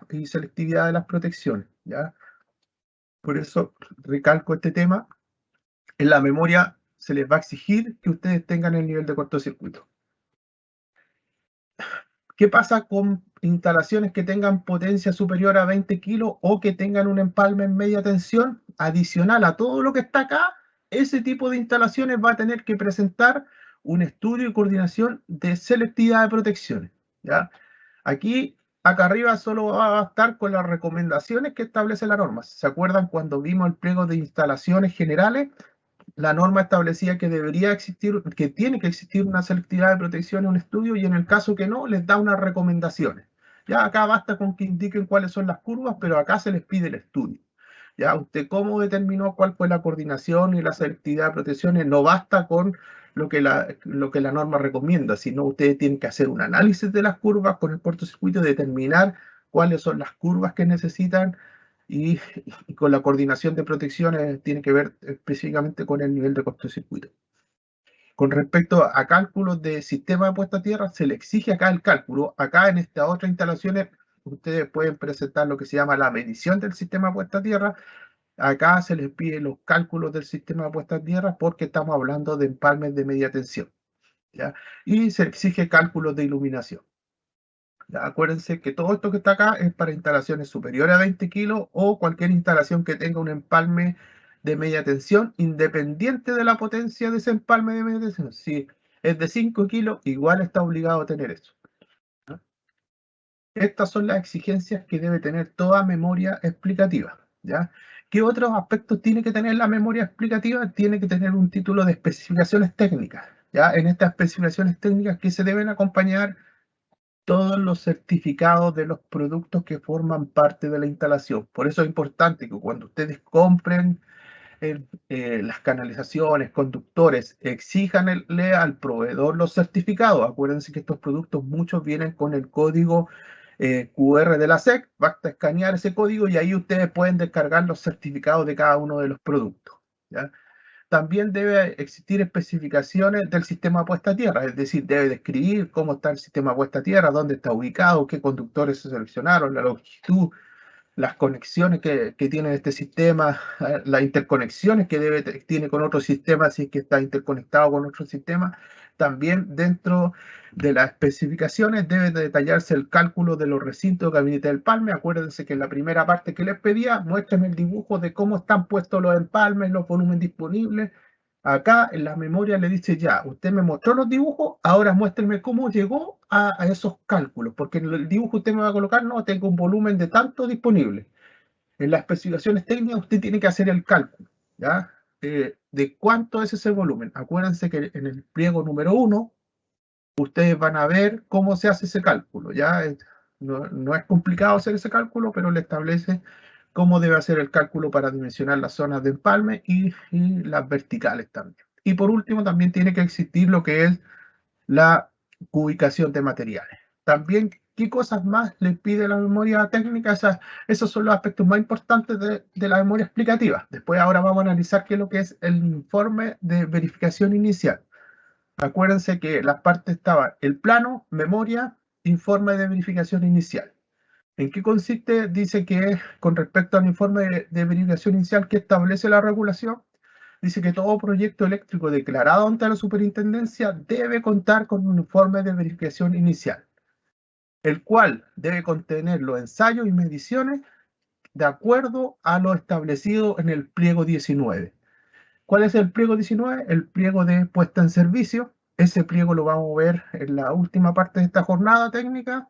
y selectividad de las protecciones, ¿ya? Por eso recalco este tema. En la memoria se les va a exigir que ustedes tengan el nivel de cortocircuito. ¿Qué pasa con instalaciones que tengan potencia superior a 20 kilos o que tengan un empalme en media tensión? Adicional a todo lo que está acá, ese tipo de instalaciones va a tener que presentar un estudio y coordinación de selectividad de protecciones, ¿ya? Aquí, acá arriba solo va a estar con las recomendaciones que establece la norma. ¿Se acuerdan cuando vimos el pliego de instalaciones generales? La norma establecía que debería existir, que tiene que existir una selectividad de protección en un estudio, y en el caso que no, les da unas recomendaciones. Ya acá basta con que indiquen cuáles son las curvas, pero acá se les pide el estudio. Ya usted cómo determinó cuál fue la coordinación y la selectividad de protecciones, no basta con lo que la norma recomienda, sino ustedes tienen que hacer un análisis de las curvas con el cortocircuito y determinar cuáles son las curvas que necesitan. Y con la coordinación de protecciones tiene que ver específicamente con el nivel de cortocircuito. Con respecto a cálculos de sistema de puesta a tierra, se le exige acá el cálculo. Acá en estas otras instalaciones ustedes pueden presentar lo que se llama la medición del sistema de puesta a tierra. Acá se les pide los cálculos del sistema de puesta a tierra porque estamos hablando de empalmes de media tensión, ¿ya? Y se exige cálculos de iluminación. Ya, acuérdense que todo esto que está acá es para instalaciones superiores a 20 kilos o cualquier instalación que tenga un empalme de media tensión, independiente de la potencia de ese empalme de media tensión. Si es de 5 kilos, igual está obligado a tener eso. Estas son las exigencias que debe tener toda memoria explicativa, ¿ya? ¿Qué otros aspectos tiene que tener la memoria explicativa? Tiene que tener un título de especificaciones técnicas, ¿ya? En estas especificaciones técnicas que se deben acompañar todos los certificados de los productos que forman parte de la instalación. Por eso es importante que cuando ustedes compren las canalizaciones, conductores, exíjanle al proveedor los certificados. Acuérdense que estos productos muchos vienen con el código QR de la SEC. Basta escanear ese código y ahí ustedes pueden descargar los certificados de cada uno de los productos, ¿ya? También debe existir especificaciones del sistema de puesta a tierra, es decir, debe describir cómo está el sistema de puesta a tierra, dónde está ubicado, qué conductores se seleccionaron, la longitud, las conexiones que tiene este sistema, las interconexiones que tiene con otros sistemas, si es que está interconectado con otros sistemas. También dentro de las especificaciones debe detallarse el cálculo de los recintos de gabinete de empalme. Acuérdense que en la primera parte que les pedía, muéstrenme el dibujo de cómo están puestos los empalmes, los volúmenes disponibles. Acá en la memoria le dice ya, usted me mostró los dibujos, ahora muéstreme cómo llegó a esos cálculos, porque en el dibujo usted me va a colocar, no, tengo un volumen de tanto disponible. En las especificaciones técnicas usted tiene que hacer el cálculo, ¿ya? De cuánto es ese volumen. Acuérdense que en el pliego número 1, ustedes van a ver cómo se hace ese cálculo, ¿ya? No es complicado hacer ese cálculo, pero le establece cómo debe hacer el cálculo para dimensionar las zonas de empalme y las verticales también. Y por último, también tiene que existir lo que es la ubicación de materiales. También, ¿qué cosas más les pide la memoria técnica? Esos son los aspectos más importantes de la memoria explicativa. Después, ahora vamos a analizar qué es lo que es el informe de verificación inicial. Acuérdense que las partes estaban el plano, memoria, informe de verificación inicial. ¿En qué consiste? Dice que con respecto al informe de verificación inicial que establece la regulación, dice que todo proyecto eléctrico declarado ante la superintendencia debe contar con un informe de verificación inicial, el cual debe contener los ensayos y mediciones de acuerdo a lo establecido en el pliego 19. ¿Cuál es el pliego 19? El pliego de puesta en servicio. Ese pliego lo vamos a ver en la última parte de esta jornada técnica.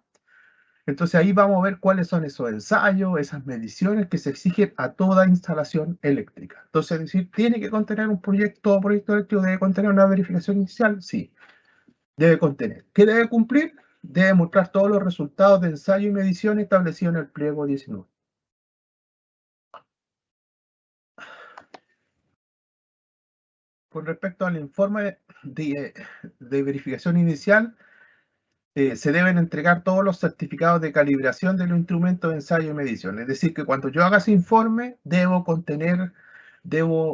Entonces ahí vamos a ver cuáles son esos ensayos, esas mediciones que se exigen a toda instalación eléctrica. Entonces, es decir, ¿tiene que contener un proyecto eléctrico? ¿Debe contener una verificación inicial? Sí, debe contener. ¿Qué debe cumplir? Debe mostrar todos los resultados de ensayo y medición establecidos en el pliego 19. Con respecto al informe de verificación inicial, se deben entregar todos los certificados de calibración de los instrumentos de ensayo y medición. Es decir, que cuando yo haga ese informe, debo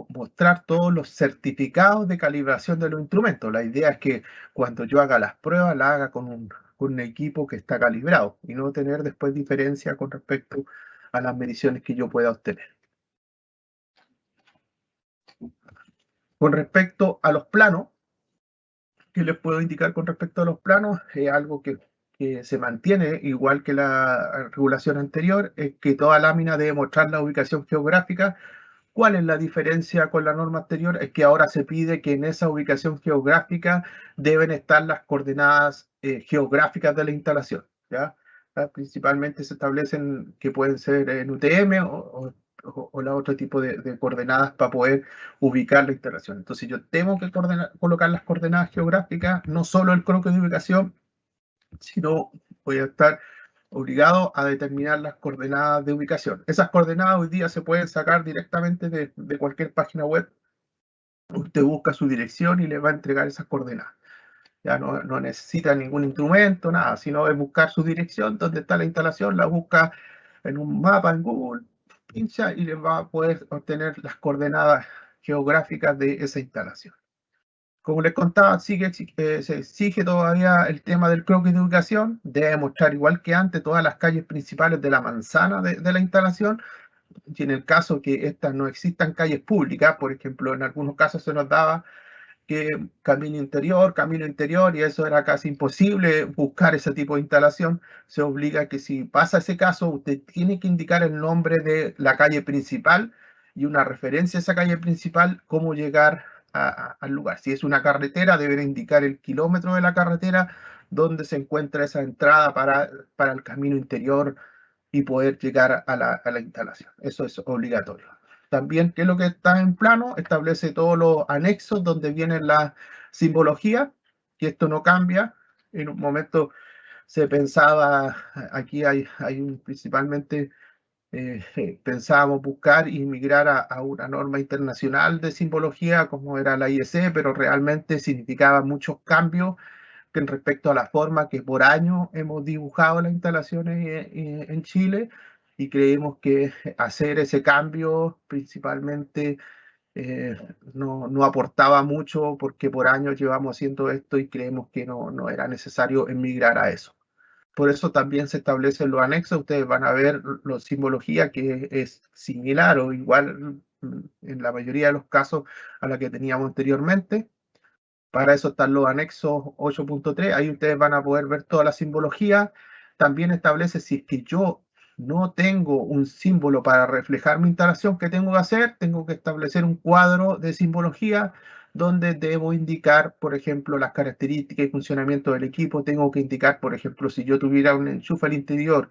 mostrar todos los certificados de calibración de los instrumentos. La idea es que cuando yo haga las pruebas, las haga con un equipo que está calibrado y no tener después diferencia con respecto a las mediciones que yo pueda obtener. Con respecto a los planos, ¿qué les puedo indicar con respecto a los planos? Es algo que se mantiene, igual que la regulación anterior, es que toda lámina debe mostrar la ubicación geográfica. ¿Cuál es la diferencia con la norma anterior? Es que ahora se pide que en esa ubicación geográfica deben estar las coordenadas geográficas de la instalación, ¿ya? Principalmente se establecen que pueden ser en UTM o la otro tipo de coordenadas para poder ubicar la instalación. Entonces yo tengo que colocar las coordenadas geográficas, no solo el croquis de ubicación, sino voy a estar obligado a determinar las coordenadas de ubicación. Esas coordenadas hoy día se pueden sacar directamente de cualquier página web. Usted busca su dirección y le va a entregar esas coordenadas. Ya no necesita ningún instrumento, nada, sino es buscar su dirección, donde está la instalación, la busca en un mapa en Google, pincha y le va a poder obtener las coordenadas geográficas de esa instalación. Como les contaba, se exige todavía el tema del croquis de ubicación, debe mostrar igual que antes todas las calles principales de la manzana de la instalación, y en el caso que estas no existan calles públicas, por ejemplo, en algunos casos se nos daba que camino interior, y eso era casi imposible buscar ese tipo de instalación. Se obliga a que si pasa ese caso, usted tiene que indicar el nombre de la calle principal y una referencia a esa calle principal, cómo llegar al lugar. Si es una carretera, deberá indicar el kilómetro de la carretera donde se encuentra esa entrada para el camino interior y poder llegar a la instalación. Eso es obligatorio. También, ¿qué es lo que está en plano? Establece todos los anexos donde viene la simbología, que esto no cambia. En un momento se pensaba, aquí principalmente pensábamos buscar y migrar a una norma internacional de simbología como era la IEC, pero realmente significaba muchos cambios que respecto a la forma que por años hemos dibujado las instalaciones en Chile, y creemos que hacer ese cambio principalmente no aportaba mucho, porque por años llevamos haciendo esto y creemos que no era necesario emigrar a eso. por eso también se establecen los anexos. Ustedes van a ver la simbología que es similar o igual en la mayoría de los casos a la que teníamos anteriormente. Para eso están los anexos 8.3. Ahí ustedes van a poder ver toda la simbología. También establece si es que yo no tengo un símbolo para reflejar mi instalación, ¿qué tengo que hacer? Tengo que establecer un cuadro de simbología donde debo indicar, por ejemplo, las características y funcionamiento del equipo. Tengo que indicar, por ejemplo, si yo tuviera un enchufe al interior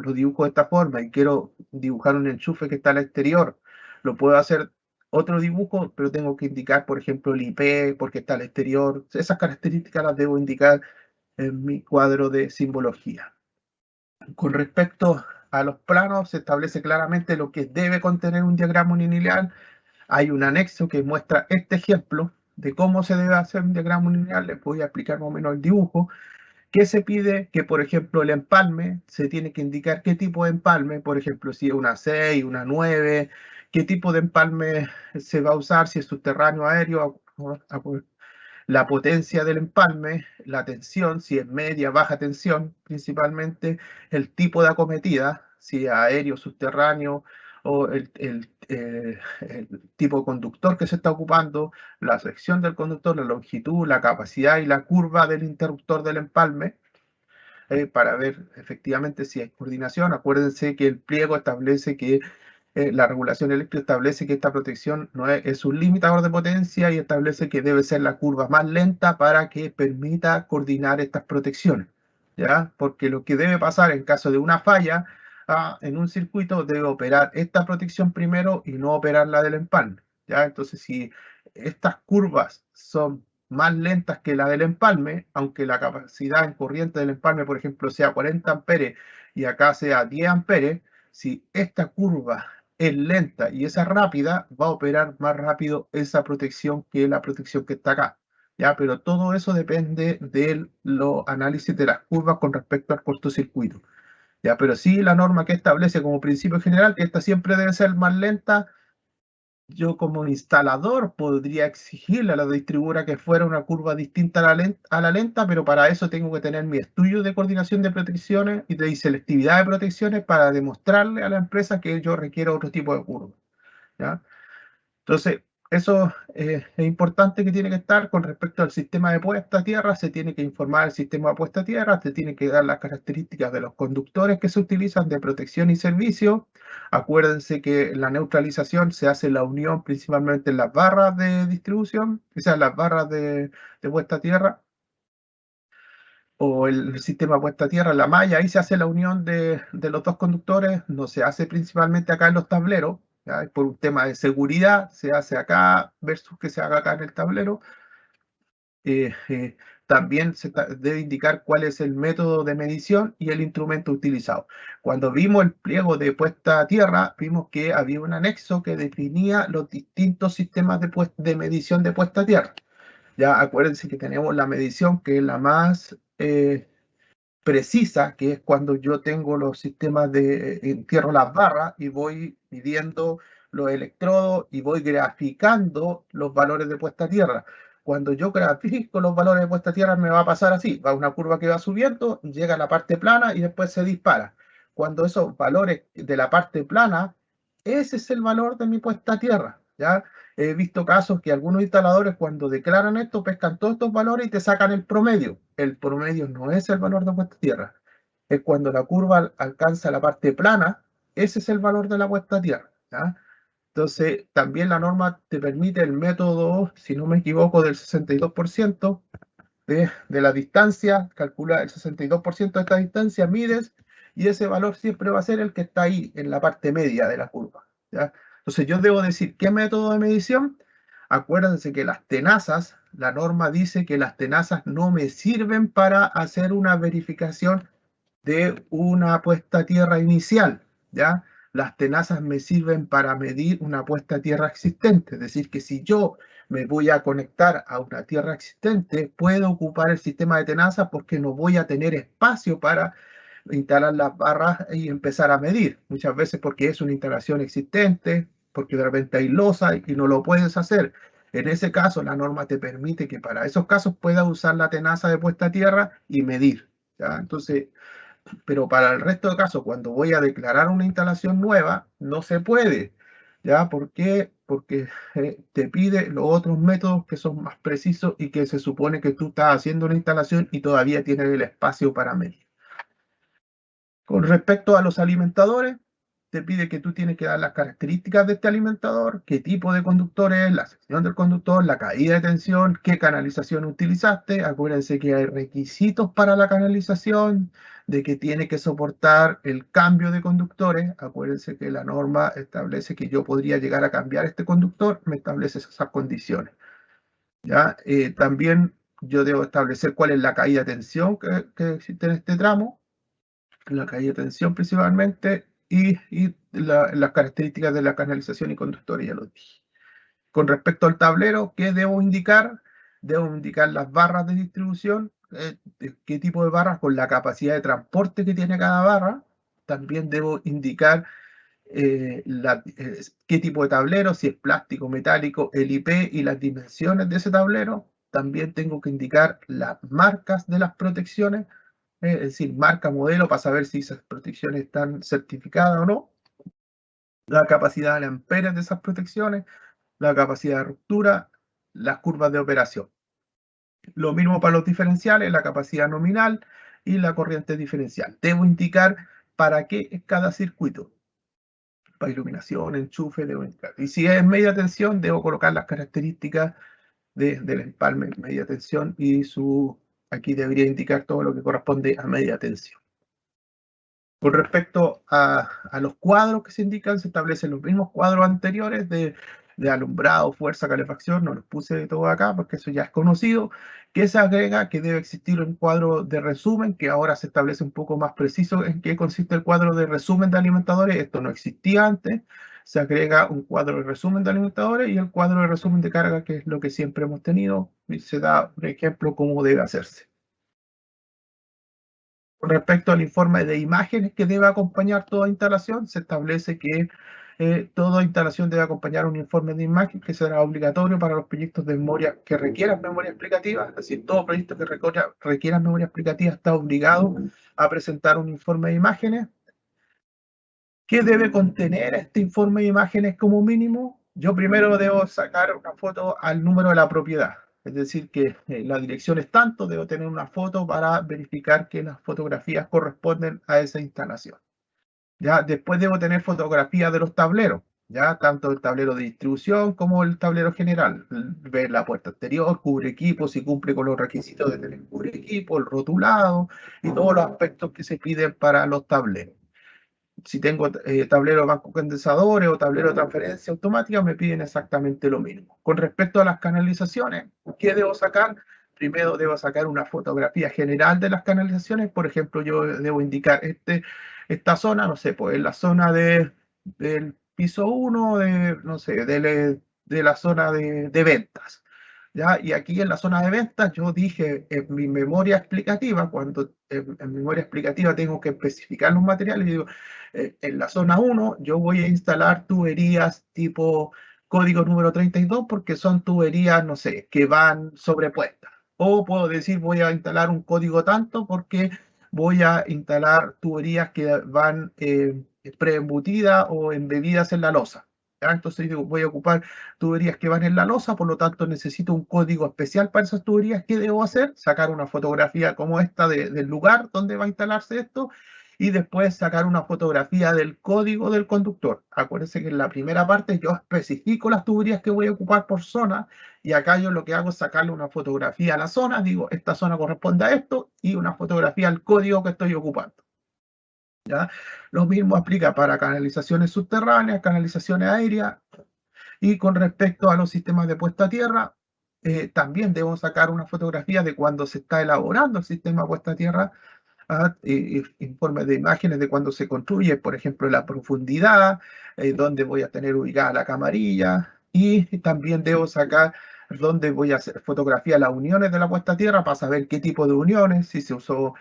lo dibujo de esta forma y quiero dibujar un enchufe que está al exterior, lo puedo hacer otro dibujo, pero tengo que indicar, por ejemplo, el IP porque está al exterior. Esas características las debo indicar en mi cuadro de simbología. Con respecto a los planos, se establece claramente lo que debe contener un diagrama unilineal. Hay un anexo que muestra este ejemplo de cómo se debe hacer un diagrama unilineal. Les voy a explicar más o menos el dibujo. ¿Qué se pide? Que, por ejemplo, el empalme, se tiene que indicar qué tipo de empalme, por ejemplo, si es una 6, una 9, qué tipo de empalme se va a usar, si es subterráneo, aéreo, la potencia del empalme, la tensión, si es media, baja tensión, principalmente el tipo de acometida, si es aéreo, subterráneo, o el tipo de conductor que se está ocupando, la sección del conductor, la longitud, la capacidad y la curva del interruptor del empalme, para ver efectivamente si hay coordinación. Acuérdense que el pliego establece que la regulación eléctrica establece que esta protección no es un limitador de potencia y establece que debe ser la curva más lenta para que permita coordinar estas protecciones, ¿ya? Porque lo que debe pasar en caso de una falla en un circuito, debe operar esta protección primero y no operar la del empalme, ¿ya? Entonces, si estas curvas son más lentas que la del empalme, aunque la capacidad en corriente del empalme, por ejemplo, sea 40 amperes y acá sea 10 amperes, si esta curva es lenta y esa rápida, va a operar más rápido esa protección que la protección que está acá, ¿ya? Pero todo eso depende de los análisis de las curvas con respecto al cortocircuito, ¿ya? Pero sí, la norma que establece como principio general que esta siempre debe ser más lenta. Yo como instalador podría exigirle a la distribuidora que fuera una curva distinta a la lenta, pero para eso tengo que tener mi estudio de coordinación de protecciones y de selectividad de protecciones para demostrarle a la empresa que yo requiero otro tipo de curva, ¿ya? Entonces, eso es importante que tiene que estar con respecto al sistema de puesta a tierra. Se tiene que informar el sistema de puesta a tierra, se tiene que dar las características de los conductores que se utilizan de protección y servicio. Acuérdense que la neutralización se hace la unión principalmente en las barras de distribución, o sea, las barras de puesta a tierra, o el sistema puesta a tierra, la malla. Ahí se hace la unión de los dos conductores. No se hace principalmente acá en los tableros, ¿ya? Por un tema de seguridad se hace acá versus que se haga acá en el tablero. También se debe indicar cuál es el método de medición y el instrumento utilizado. Cuando vimos el pliego de puesta a tierra, vimos que había un anexo que definía los distintos sistemas de medición de puesta a tierra. Ya acuérdense que tenemos la medición que es la más precisa, que es cuando yo tengo los sistemas de entierro las barras y voy midiendo los electrodos y voy graficando los valores de puesta a tierra. Cuando yo grafico los valores de puesta a tierra me va a pasar así, va una curva que va subiendo, llega a la parte plana y después se dispara. Cuando esos valores de la parte plana, ese es el valor de mi puesta a tierra, ¿ya? He visto casos que algunos instaladores cuando declaran esto pescan todos estos valores y te sacan el promedio. El promedio no es el valor de puesta a tierra. Es cuando la curva alcanza la parte plana, ese es el valor de la puesta a tierra, ¿ya? Entonces, también la norma te permite el método, si no me equivoco, del 62% de la distancia, calcula el 62% de esta distancia, mides, y ese valor siempre va a ser el que está ahí, en la parte media de la curva, ¿ya? Entonces, yo debo decir, ¿qué método de medición? Acuérdense que las tenazas, la norma dice que las tenazas no me sirven para hacer una verificación de una puesta a tierra inicial, ¿ya? Las tenazas me sirven para medir una puesta a tierra existente, es decir, que si yo me voy a conectar a una tierra existente, puedo ocupar el sistema de tenazas porque no voy a tener espacio para instalar las barras y empezar a medir. Muchas veces porque es una instalación existente, porque de repente hay losa y no lo puedes hacer. En ese caso, la norma te permite que para esos casos puedas usar la tenaza de puesta a tierra y medir, ¿ya? Entonces, pero para el resto de casos, cuando voy a declarar una instalación nueva, no se puede. ¿Ya? ¿Por qué? Porque te pide los otros métodos que son más precisos y que se supone que tú estás haciendo una instalación y todavía tienes el espacio para medir. Con respecto a los alimentadores, te pide que tú tienes que dar las características de este alimentador, qué tipo de conductor es, la sección del conductor, la caída de tensión, qué canalización utilizaste. Acuérdense que hay requisitos para la canalización, de que tiene que soportar el cambio de conductores. Acuérdense que la norma establece que yo podría llegar a cambiar este conductor, me establece esas condiciones. ¿Ya? También yo debo establecer cuál es la caída de tensión que existe en este tramo, la caída de tensión principalmente, y las características de la canalización y conductores, ya lo dije. Con respecto al tablero, ¿qué debo indicar? Debo indicar las barras de distribución, qué tipo de barras con la capacidad de transporte que tiene cada barra. También debo indicar qué tipo de tablero, si es plástico, metálico, el IP y las dimensiones de ese tablero. También tengo que indicar las marcas de las protecciones, es decir, marca, modelo, para saber si esas protecciones están certificadas o no, la capacidad de amperes de esas protecciones, la capacidad de ruptura, las curvas de operación. Lo mismo para los diferenciales, la capacidad nominal y la corriente diferencial. Debo indicar para qué es cada circuito. Para iluminación, enchufe, debo indicar. Y si es media tensión, debo colocar las características del empalme media tensión y aquí debería indicar todo lo que corresponde a media tensión. Con respecto a los cuadros que se indican, se establecen los mismos cuadros anteriores de alumbrado, fuerza, calefacción. No los puse todo acá porque eso ya es conocido. Que se agrega que debe existir un cuadro de resumen, que ahora se establece un poco más preciso en qué consiste el cuadro de resumen de alimentadores. Esto no existía antes. Se agrega un cuadro de resumen de alimentadores y el cuadro de resumen de carga, que es lo que siempre hemos tenido. Y se da un ejemplo cómo debe hacerse. Con respecto al informe de imágenes que debe acompañar toda instalación, se establece que toda instalación debe acompañar un informe de imagen que será obligatorio para los proyectos de memoria que requieran memoria explicativa. Es decir, todo proyecto que requiera memoria explicativa está obligado a presentar un informe de imágenes. ¿Qué debe contener este informe de imágenes como mínimo? Yo primero debo sacar una foto al número de la propiedad. Es decir, que la dirección es tanto, debo tener una foto para verificar que las fotografías corresponden a esa instalación. ¿Ya? Después debo tener fotografías de los tableros, ¿ya? Tanto el tablero de distribución como el tablero general. Ver la puerta exterior, cubre equipo, si cumple con los requisitos de tener cubre equipo, el rotulado y todos los aspectos que se piden para los tableros. Si tengo tablero de banco condensadores o tablero de transferencia automática, me piden exactamente lo mismo. Con respecto a las canalizaciones, ¿qué debo sacar? Primero debo sacar una fotografía general de las canalizaciones. Por ejemplo, yo debo indicar esta zona, no sé, pues en la zona del piso 1, no sé, de la zona de ventas. ¿Ya? Y aquí en la zona de ventas yo dije en mi memoria explicativa, cuando en memoria explicativa tengo que especificar los materiales, y digo, en la zona 1 yo voy a instalar tuberías tipo código número 32 porque son tuberías, no sé, que van sobrepuestas. O puedo decir voy a instalar un código tanto porque voy a instalar tuberías que van preembutidas o embebidas en la losa. ¿Ya? Entonces digo, voy a ocupar tuberías que van en la losa, por lo tanto necesito un código especial para esas tuberías. ¿Qué debo hacer? Sacar una fotografía como esta del lugar donde va a instalarse esto y después sacar una fotografía del código del conductor. Acuérdense que en la primera parte yo especifico las tuberías que voy a ocupar por zona y acá yo lo que hago es sacarle una fotografía a la zona, digo, esta zona corresponde a esto y una fotografía al código que estoy ocupando. ¿Ya? Lo mismo aplica para canalizaciones subterráneas, canalizaciones aéreas. Y con respecto a los sistemas de puesta a tierra, también debo sacar una fotografía de cuando se está elaborando el sistema de puesta a tierra, informes de imágenes de cuando se construye, por ejemplo, la profundidad, dónde voy a tener ubicada la camarilla, y también debo sacar dónde voy a hacer fotografía de las uniones de la puesta a tierra para saber qué tipo de uniones, si se usó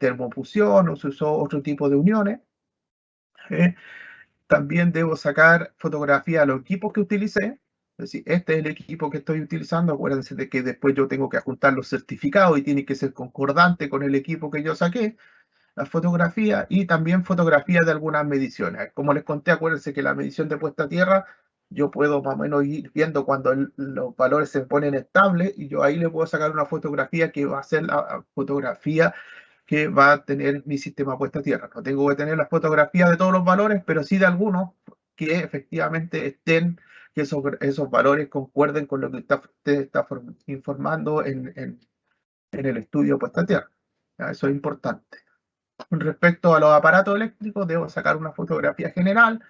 termofusión o se usó otro tipo de uniones. También debo sacar fotografía de los equipos que utilicé, Es decir, este es el equipo que estoy utilizando. Acuérdense de que después yo tengo que adjuntar los certificados y tiene que ser concordante con el equipo que yo saqué, la fotografía y también fotografías de algunas mediciones. Como les conté, acuérdense que la medición de puesta a tierra, yo puedo más o menos ir viendo cuando los valores se ponen estables y yo ahí le puedo sacar una fotografía que va a ser la fotografía que va a tener mi sistema puesta a tierra. No tengo que tener las fotografías de todos los valores, pero sí de algunos que efectivamente estén, que esos valores concuerden con lo que usted está informando en el estudio puesta a tierra. ¿Ya? Eso es importante. Con respecto a los aparatos eléctricos, debo sacar una fotografía general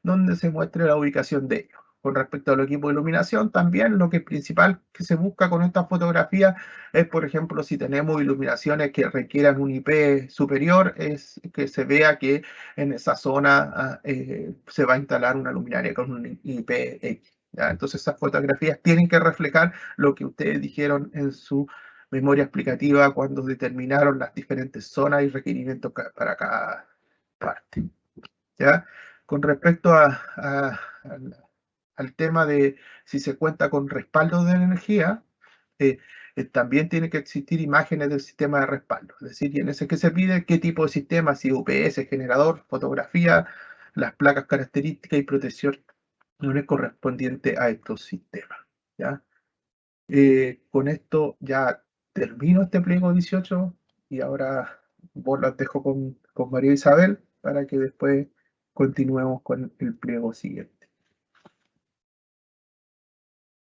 donde se muestre la ubicación de ellos. Con respecto al equipo de iluminación, también lo que es principal que se busca con estas fotografías es, por ejemplo, si tenemos iluminaciones que requieran un IP superior, es que se vea que en esa zona se va a instalar una luminaria con un IP X. ¿Ya? Entonces esas fotografías tienen que reflejar lo que ustedes dijeron en su memoria explicativa cuando determinaron las diferentes zonas y requerimientos para cada parte. ¿Ya? Con respecto al tema de si se cuenta con respaldo de energía, también tiene que existir imágenes del sistema de respaldo. Es decir, en ese que se pide qué tipo de sistema, si UPS, generador, fotografía, las placas características y protección no es correspondiente a estos sistemas. ¿Ya? Con esto ya termino este pliego 18 y ahora vos las dejo con María Isabel para que después continuemos con el pliego siguiente.